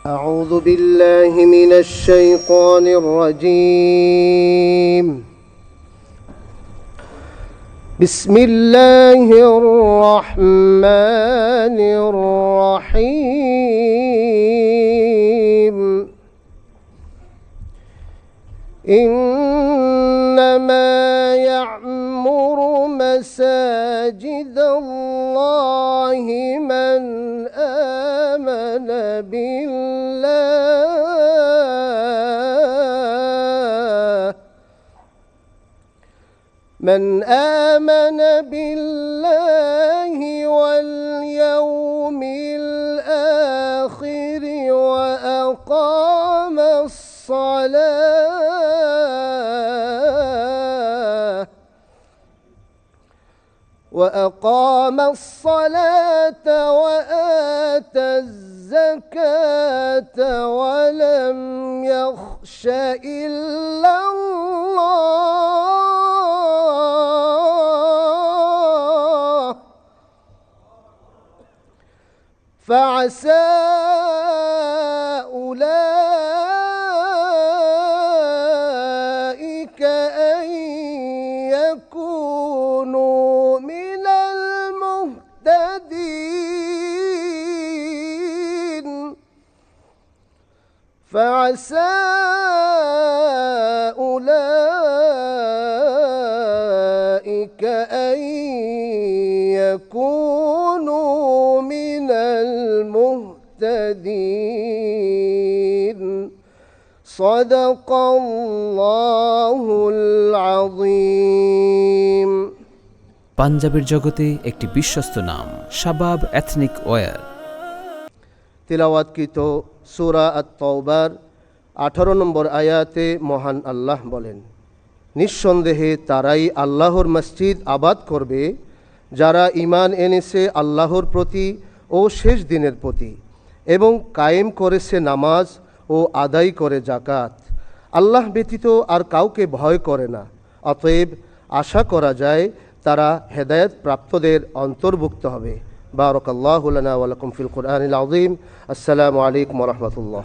أعوذ بالله من الشيطان الرجيم. بسم الله الرحمن الرحيم. إنما يعمر مساجد الله من آمن بالله واليوم الآخر وأقام الصلاة وآتى الزكاة ولم يخش إلا الله فعسى أولئك أن يكونوا من المهتدين. فعسى أولئك أن يكونوا من المهتدين. صدق الله العظيم. পাঞ্জাবের জগতে একটি বিশ্বস্ত নাম শাবাব এথনিক ওয়্যার। তিলাওয়াতকৃত সূরা আত-তাওবার 18 নম্বর আয়াতে মহান আল্লাহ বলেন, নিঃসন্দেহে তারাই আল্লাহর মসজিদ আবাদ করবে যারা ঈমান এনেছে আল্লাহর প্রতি ও শেষ দিনের প্রতি এবং কায়েম করেছে নামাজ ও আদায় করে যাকাত। আল্লাহ ব্যতীত আর কাউকে ভয় করে না, অতএব আশা করা যায় তারা হেদায়েত প্রাপ্তদের অন্তর্ভুক্ত হবে। বারাকাল্লাহু লানা ওয়া লাকুম ফিল কুরআনিল আযীম। আসসালামু আলাইকুম ওয়া রাহমাতুল্লাহ।